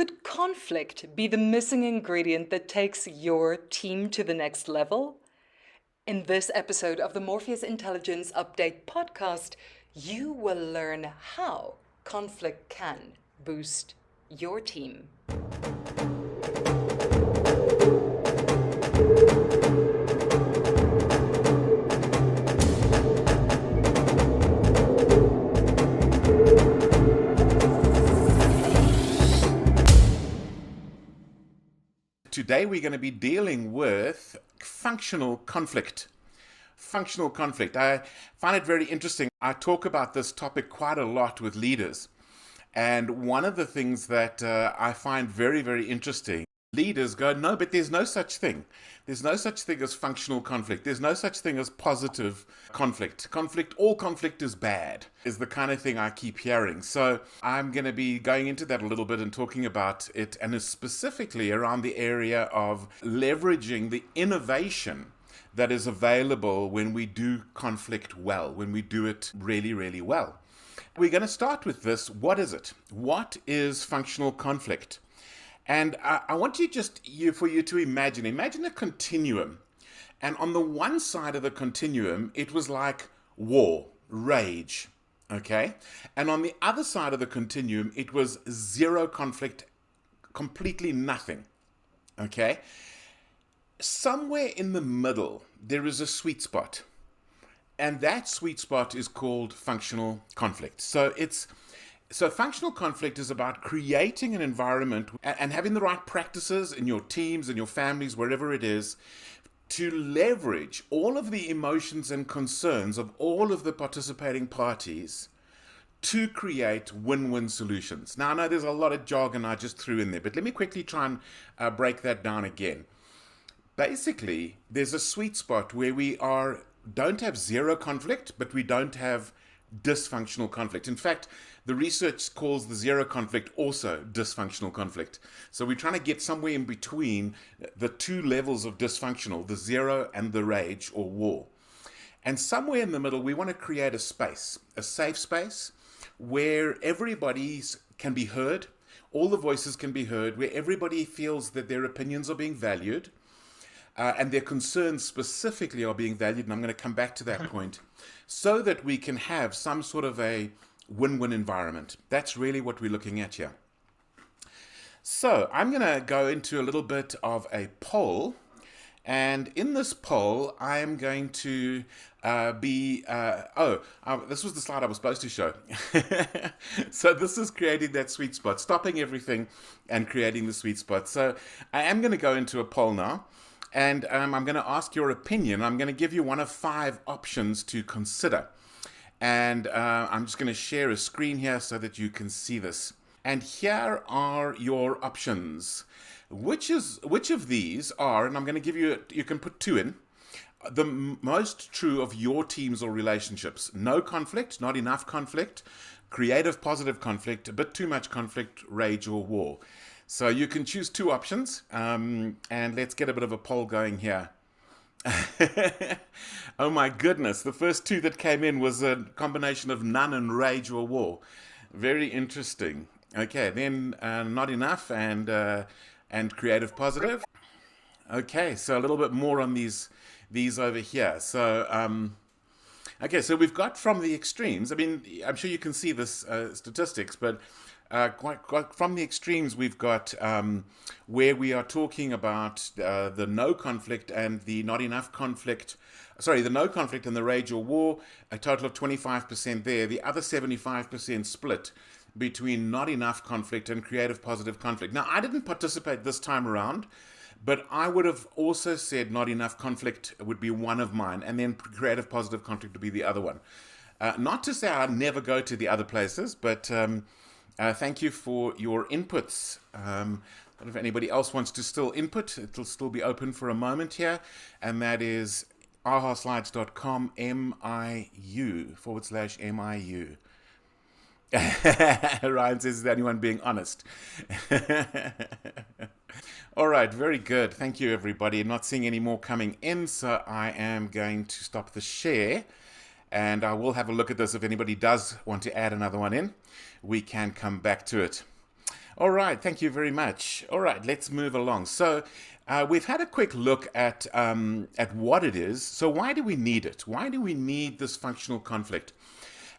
Could conflict be the missing ingredient that takes your team to the next level? In this episode of the Morpheus Intelligence Update Podcast, you will learn how conflict can boost your team. Today we're going to be dealing with functional conflict. Functional conflict. I find it very interesting. I talk about this topic quite a lot with leaders. And one of the things that I find very, very interesting, leaders go, no, but there's no such thing. There's no such thing as functional conflict. There's no such thing as positive conflict. All conflict is bad, is the kind of thing I keep hearing. So I'm going to be going into that a little bit and talking about it, and specifically around the area of leveraging the innovation that is available when we do conflict well, when we do it really, really well. We're going to start with this. What is it? What is functional conflict? And I want for you to imagine a continuum. And on the one side of the continuum, it was like war, rage, okay? And on the other side of the continuum, it was zero conflict, completely nothing, okay? Somewhere in the middle, there is a sweet spot. And that sweet spot is called functional conflict. So functional conflict is about creating an environment and having the right practices in your teams, in your families, wherever it is, to leverage all of the emotions and concerns of all of the participating parties to create win-win solutions. Now, I know there's a lot of jargon I just threw in there, but let me quickly try and break that down again. Basically, there's a sweet spot where we don't have zero conflict, but we don't have dysfunctional conflict. In fact, the research calls the zero conflict also dysfunctional conflict. So we're trying to get somewhere in between the two levels of dysfunctional, the zero and the rage or war. And somewhere in the middle, we want to create a space, a safe space where everybody can be heard, all the voices can be heard, where everybody feels that their opinions are being valued, and their concerns specifically are being valued, and I'm going to come back to that point, so that we can have some sort of a win-win environment. That's really what we're looking at here. So I'm going to go into a little bit of a poll, and in this poll, I'm going to this was the slide I was supposed to show. So this is creating that sweet spot, stopping everything and creating the sweet spot. So I am going to go into a poll now. And I'm going to ask your opinion. I'm going to give you one of 5 options to consider. And I'm just going to share a screen here so that you can see this. And here are your options. Which of these are, and I'm going to give you can put 2 in, the most true of your teams or relationships? No conflict, not enough conflict, creative positive conflict, a bit too much conflict, rage or war. So you can choose 2 options, and let's get a bit of a poll going here. Oh my goodness, the first 2 that came in was a combination of none and rage or war. Very interesting. Okay, then not enough and creative positive. Okay, so a little bit more on these over here. So okay, so we've got from the extremes. I mean, I'm sure you can see this statistics, but quite from the extremes, we've got where we are talking about the no conflict and the not enough conflict. Sorry, the no conflict and the rage or war, a total of 25% there. The other 75% split between not enough conflict and creative positive conflict. Now, I didn't participate this time around, but I would have also said not enough conflict would be one of mine, and then creative positive conflict would be the other one. Not to say I never go to the other places, but thank you for your inputs. If anybody else wants to still input, it'll still be open for a moment here, and that is ahaslides.com MIU /MIU. Ryan says, is anyone being honest? All right, very good. Thank you, everybody. I'm not seeing any more coming in, so I am going to stop the share, and I will have a look at this. If anybody does want to add another one in, we can come back to it. All right, thank you very much. All right, let's move along. So, we've had a quick look at what it is. So, why do we need it? Why do we need this functional conflict?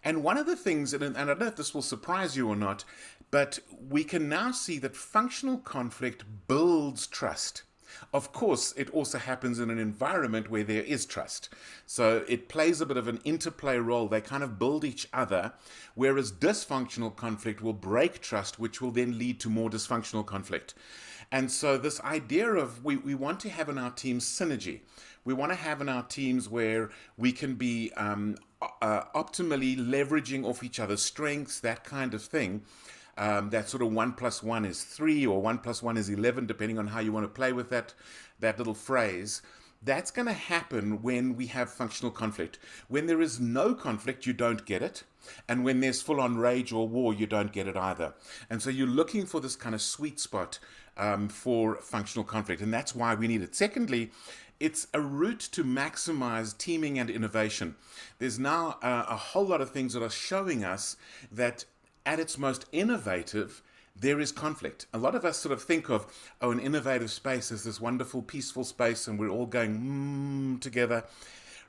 And one of the things, and I don't know if this will surprise you or not, but we can now see that functional conflict builds trust. Of course, it also happens in an environment where there is trust. So it plays a bit of an interplay role. They kind of build each other, whereas dysfunctional conflict will break trust, which will then lead to more dysfunctional conflict. And so this idea of we want to have in our teams synergy. We want to have in our teams where we can be optimally leveraging off each other's strengths, that kind of thing. That sort of 1 + 1 is 3 or 1 + 1 is 11, depending on how you want to play with that little phrase. That's going to happen when we have functional conflict. When there is no conflict, you don't get it. And when there's full-on rage or war, you don't get it either. And so you're looking for this kind of sweet spot for functional conflict. And that's why we need it. Secondly, it's a route to maximize teaming and innovation. There's now a whole lot of things that are showing us that at its most innovative, there is conflict. A lot of us sort of think of, an innovative space as this wonderful, peaceful space, and we're all going together.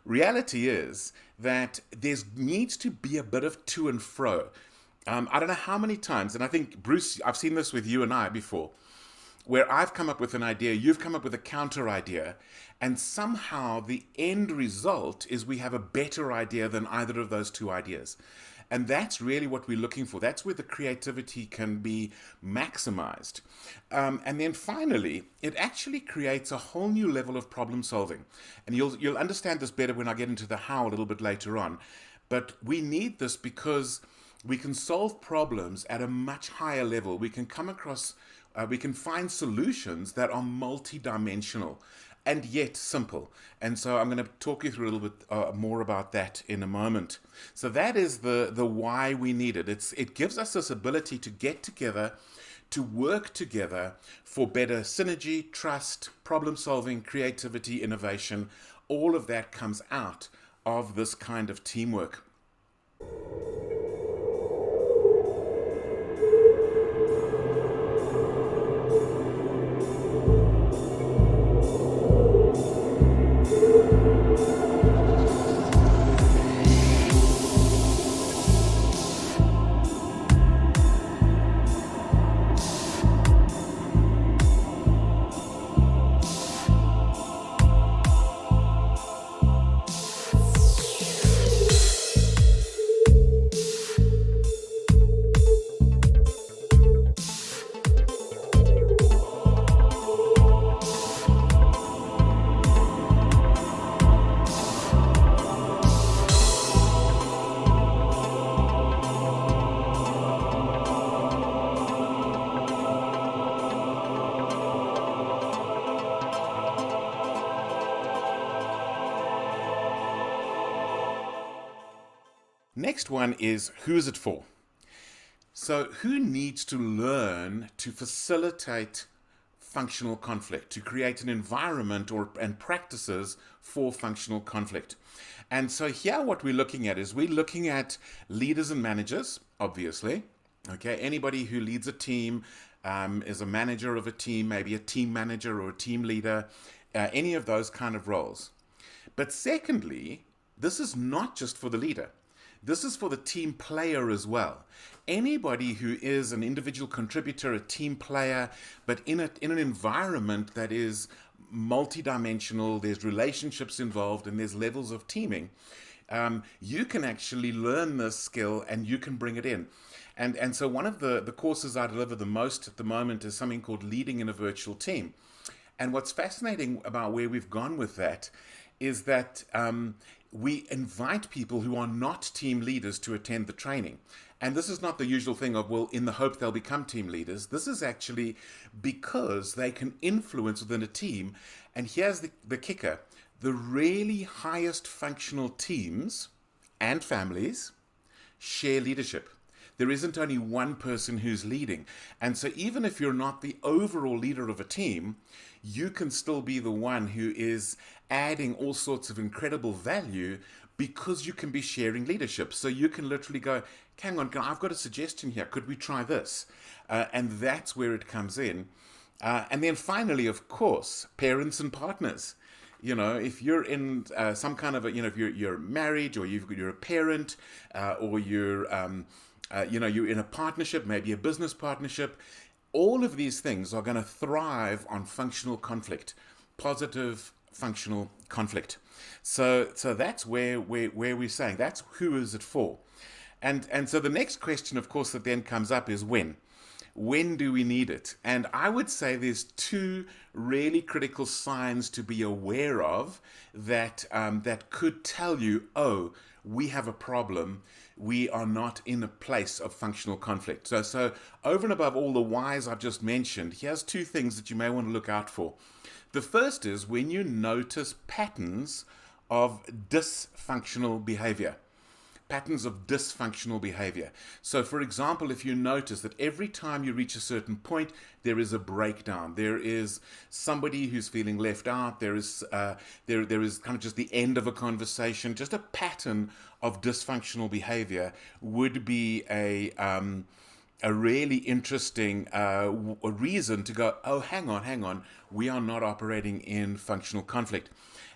Reality is that there needs to be a bit of to and fro. I don't know how many times, and I think, Bruce, I've seen this with you and I before, where I've come up with an idea, you've come up with a counter idea, and somehow the end result is we have a better idea than either of those two ideas. And that's really what we're looking for. That's where the creativity can be maximized. And then finally, it actually creates a whole new level of problem solving. And you'll understand this better when I get into the how a little bit later on. But we need this because we can solve problems at a much higher level. We can come across, we can find solutions that are multidimensional and yet simple. And so I'm going to talk you through a little bit more about that in a moment. So that is the why we need it. It gives us this ability to get together, to work together for better synergy, trust, problem solving, creativity, innovation. All of that comes out of this kind of teamwork. Next one is, who is it for? So who needs to learn to facilitate functional conflict, to create an environment and practices for functional conflict? And so here what we're looking at is we're looking at leaders and managers, obviously. Okay, anybody who leads a team, is a manager of a team, maybe a team manager or a team leader, any of those kind of roles. But secondly, this is not just for the leader. This is for the team player as well. Anybody who is an individual contributor, a team player, but in an environment that is multidimensional, there's relationships involved and there's levels of teaming, you can actually learn this skill and you can bring it in. And so one of the courses I deliver the most at the moment is something called Leading in a Virtual Team. And what's fascinating about where we've gone with that is that we invite people who are not team leaders to attend the training. And this is not the usual thing of, well, in the hope they'll become team leaders. This is actually because they can influence within a team. And here's the kicker. The really highest functional teams and families share leadership. There isn't only one person who's leading. And so even if you're not the overall leader of a team, you can still be the one who is adding all sorts of incredible value because you can be sharing leadership. So you can literally go, hang on, I've got a suggestion here. Could we try this? And that's where it comes in. And then finally, of course, parents and partners. If you're in some kind of if you're married, or you're a parent, or you're in a partnership, maybe a business partnership, all of these things are going to thrive on functional conflict, positive functional conflict. So that's where we're saying that's who is it for, and so the next question, of course, that then comes up is when. When do we need it? And I would say there's two really critical signs to be aware of that could tell you, oh, we have a problem. We are not in a place of functional conflict. So over and above all the whys I've just mentioned, here's two things that you may want to look out for. The first is when you notice patterns of dysfunctional behavior. Patterns of dysfunctional behavior. So, for example, if you notice that every time you reach a certain point, there is a breakdown. There is somebody who's feeling left out. There is kind of just the end of a conversation. Just a pattern of dysfunctional behavior would be a really interesting reason to go, oh, hang on, we are not operating in functional conflict.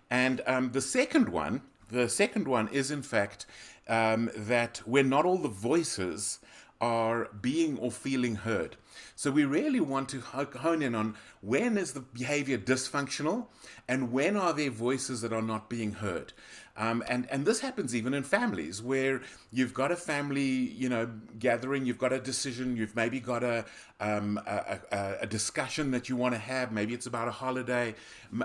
And the second one is, in fact, that when not all the voices are being or feeling heard. So we really want to hone in on when is the behavior dysfunctional and when are there voices that are not being heard. And this happens even in families where you've got a family, gathering, you've got a decision, you've maybe got a discussion that you want to have. Maybe it's about a holiday,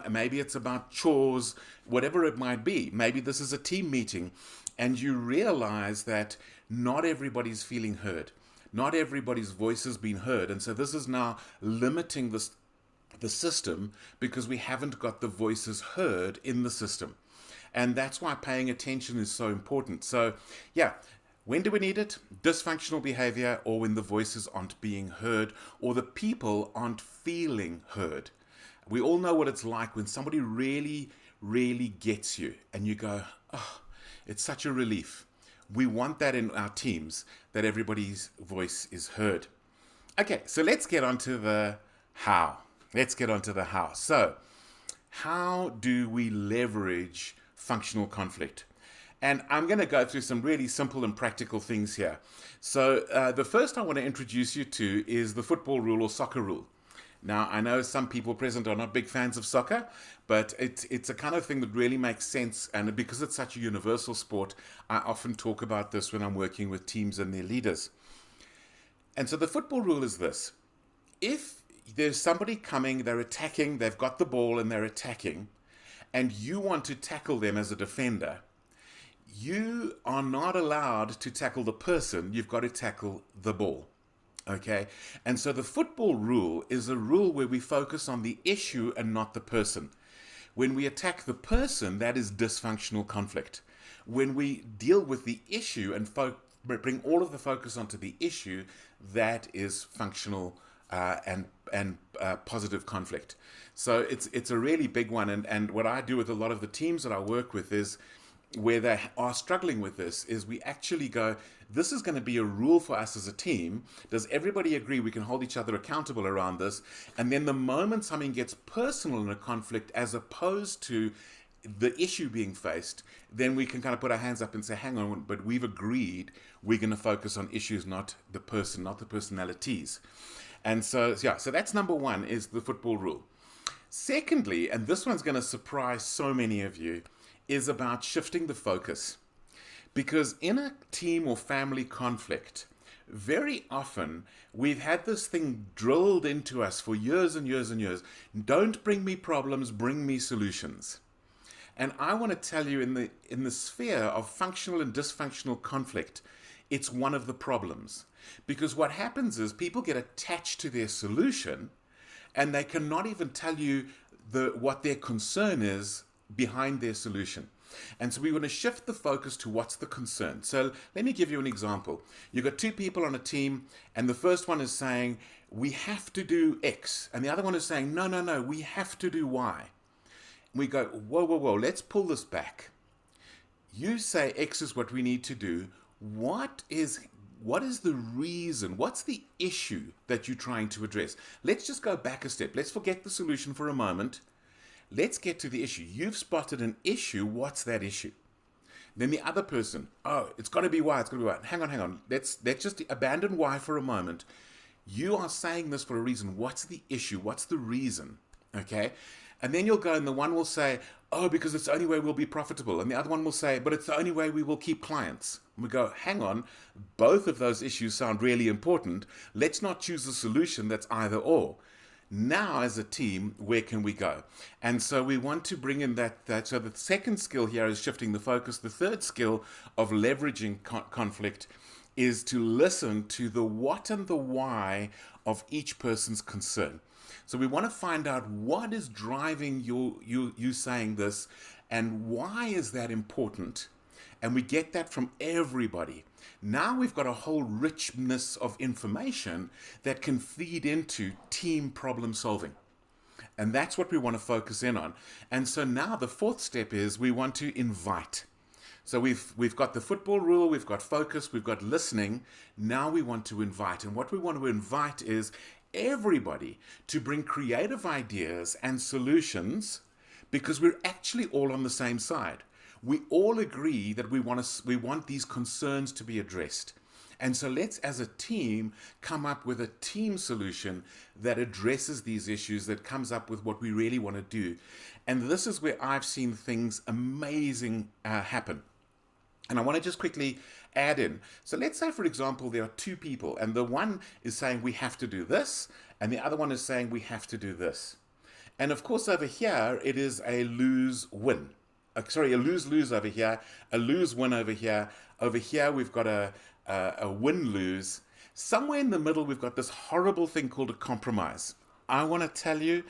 maybe it's about chores, whatever it might be. Maybe this is a team meeting, and you realize that not everybody's feeling heard. Not everybody's voice has been heard. And so this is now limiting the system because we haven't got the voices heard in the system. And that's why paying attention is so important. So, yeah, when do we need it? Dysfunctional behavior, or when the voices aren't being heard, or the people aren't feeling heard. We all know what it's like when somebody really, really gets you and you go, oh, it's such a relief. We want that in our teams, that everybody's voice is heard. Okay, so let's get on to the how. So, how do we leverage functional conflict? And I'm going to go through some really simple and practical things here. So the first I want to introduce you to is the football rule or soccer rule. Now, I know some people present are not big fans of soccer, but it's a kind of thing that really makes sense. And because it's such a universal sport, I often talk about this when I'm working with teams and their leaders. And so the football rule is this. If there's somebody coming, they're attacking, they've got the ball and they're attacking, and you want to tackle them as a defender, you are not allowed to tackle the person. You've got to tackle the ball. Okay? And so the football rule is a rule where we focus on the issue and not the person. When we attack the person, that is dysfunctional conflict. When we deal with the issue and bring all of the focus onto the issue, that is functional and positive conflict. So it's a really big one. And what I do with a lot of the teams that I work with is, where they are struggling with this, is we actually go, this is going to be a rule for us as a team. Does everybody agree we can hold each other accountable around this? And then the moment something gets personal in a conflict, as opposed to the issue being faced, then we can kind of put our hands up and say, hang on, but we've agreed we're going to focus on issues, not the person, not the personalities. And so that's number one, is the football rule. Secondly, and this one's going to surprise so many of you, is about shifting the focus. Because in a team or family conflict, very often we've had this thing drilled into us for years and years and years. Don't bring me problems, bring me solutions. And I want to tell you, in the sphere of functional and dysfunctional conflict, it's one of the problems. Because what happens is people get attached to their solution and they cannot even tell you what their concern is behind their solution. And so we want to shift the focus to what's the concern. So let me give you an example. You've got two people on a team, and the first one is saying, we have to do X. And the other one is saying, no, we have to do Y. We go, whoa, let's pull this back. You say X is what we need to do. What is what is the reason? What's the issue that you're trying to address? Let's just go back a step. Let's forget the solution for a moment. Let's get to the issue. You've spotted an issue. What's that issue? Then the other person, oh, it's got to be why. It's got to be why. Hang on. Let's just abandon why for a moment. You are saying this for a reason. What's the issue? What's the reason? Okay? And then you'll go and the one will say, oh, because it's the only way we'll be profitable. And the other one will say, but it's the only way we will keep clients. And we go, hang on, both of those issues sound really important. Let's not choose a solution that's either or. Now, as a team, where can we go? And so we want to bring in that. So the second skill here is shifting the focus. The third skill of leveraging conflict is to listen to the what and the why of each person's concern. So we want to find out what is driving you saying this and why is that important. And we get that from everybody. Now we've got a whole richness of information that can feed into team problem solving. And that's what we want to focus in on. And so now the fourth step is we want to invite. So we've got the football rule, we've got focus, we've got listening. Now we want to invite. And what we want to invite is everybody to bring creative ideas and solutions because we're actually all on the same side. We all agree that we want these concerns to be addressed. And so let's, as a team, come up with a team solution that addresses these issues, that comes up with what we really want to do. And this is where I've seen things amazing happen. And I want to just quickly add in. So let's say, for example, there are two people, and the one is saying we have to do this, and the other one is saying we have to do this. And of course, over here, it is a lose-win. A lose-lose over here, a lose-win over here. Over here, we've got a win-lose. Somewhere in the middle, we've got this horrible thing called a compromise. I want to tell you,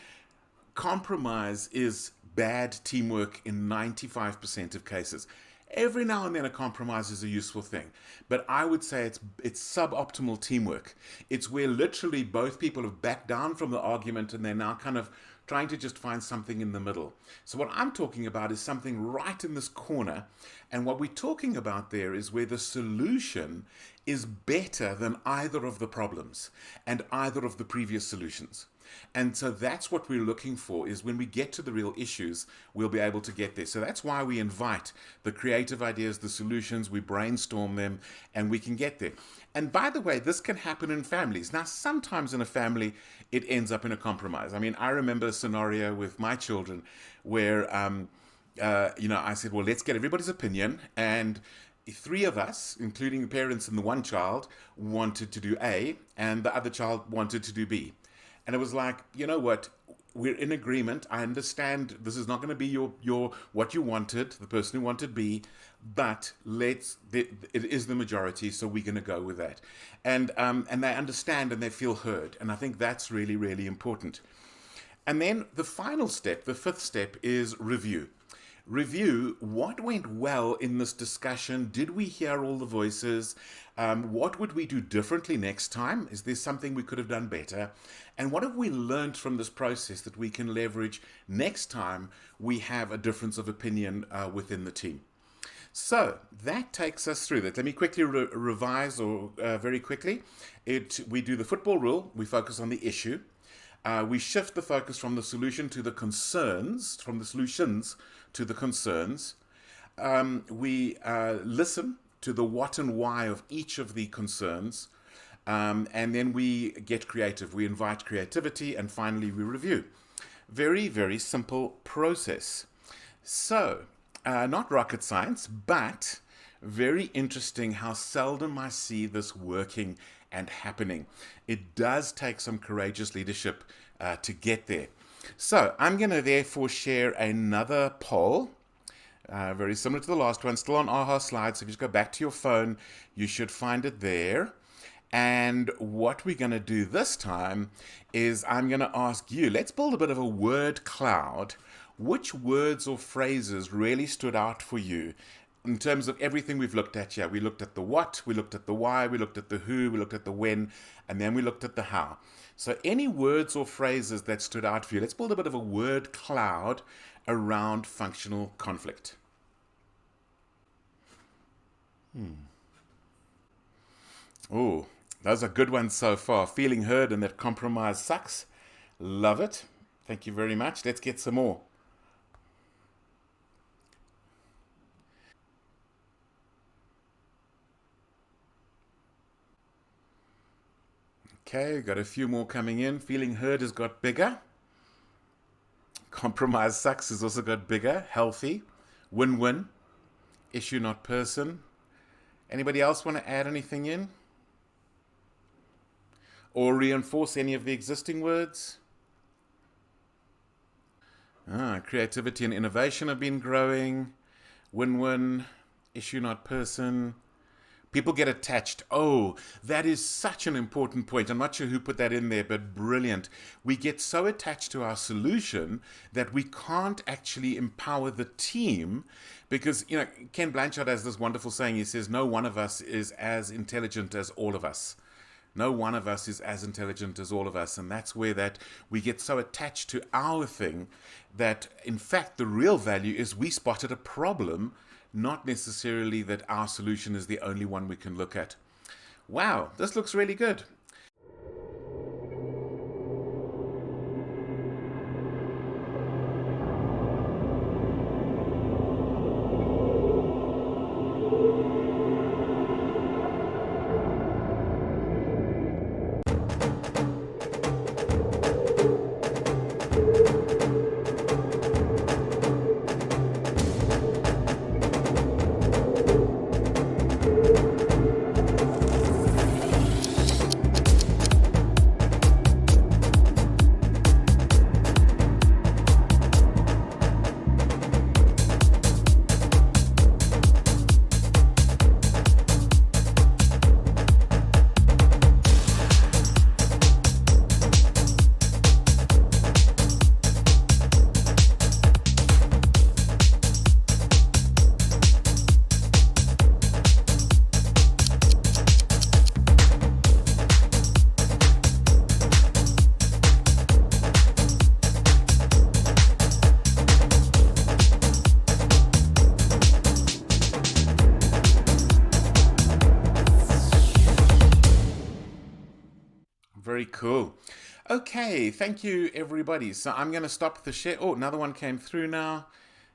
compromise is bad teamwork in 95% of cases. Every now and then a compromise is a useful thing, but I would say it's suboptimal teamwork. It's where literally both people have backed down from the argument and they're now kind of trying to just find something in the middle. So what I'm talking about is something right in this corner, and what we're talking about there is where the solution is better than either of the problems and either of the previous solutions. And so that's what we're looking for, is when we get to the real issues, we'll be able to get there. So that's why we invite the creative ideas, the solutions, we brainstorm them, and we can get there. And by the way, this can happen in families. Now, sometimes in a family, it ends up in a compromise. I mean, I remember a scenario with my children where, I said, well, let's get everybody's opinion. And three of us, including the parents and the one child, wanted to do A, and the other child wanted to do B. And it was like, you know what, we're in agreement. I understand this is not going to be your what you wanted, the person who wanted B, but it is the majority, so we're going to go with that. And they understand and they feel heard. And I think that's really, really important. And then the final step, the fifth step, is review. Review what went well in this discussion. Did we hear all the voices? What would we do differently next time? Is there something we could have done better? And what have we learned from this process that we can leverage next time we have a difference of opinion within the team? So that takes us through that. Let me quickly revise very quickly. We do the football rule. We focus on the issue. We shift the focus from the solution to the concerns, from the solutions to the concerns. We listen to the what and why of each of the concerns. And then we get creative. We invite creativity, and finally we review. Very, very simple process. So, not rocket science, but very interesting how seldom I see this working and happening. It does take some courageous leadership to get there. So I'm going to therefore share another poll, very similar to the last one, still on AHA slides. So if you just go back to your phone, you should find it there. And what we're going to do this time is I'm going to ask you, let's build a bit of a word cloud. Which words or phrases really stood out for you in terms of everything we've looked at here? We looked at the what, we looked at the why, we looked at the who, we looked at the when, and then we looked at the how. So any words or phrases that stood out for you, let's build a bit of a word cloud around functional conflict. Oh, those are good ones so far. Feeling heard and that compromise sucks. Love it. Thank you very much. Let's get some more. Okay, got a few more coming in. Feeling heard has got bigger. Compromise sucks has also got bigger. Healthy. Win-win. Issue not person. Anybody else want to add anything in? Or reinforce any of the existing words? Creativity and innovation have been growing. Win-win. Issue not person. People get attached. Oh, that is such an important point. I'm not sure who put that in there, but brilliant. We get so attached to our solution that we can't actually empower the team because, Ken Blanchard has this wonderful saying. He says, no one of us is as intelligent as all of us. No one of us is as intelligent as all of us. And that's where that we get so attached to our thing that, in fact, the real value is we spotted a problem, not necessarily that our solution is the only one we can look at. Wow, this looks really good. Very cool. Okay, thank you, everybody. So I'm going to stop the share. Oh, another one came through now.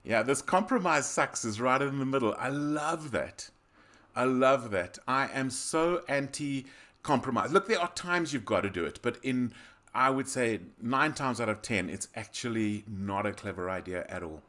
Yeah, this compromise sucks is right in the middle. I love that. I love that. I am so anti-compromise. Look, there are times you've got to do it, but I would say 9 times out of 10, it's actually not a clever idea at all.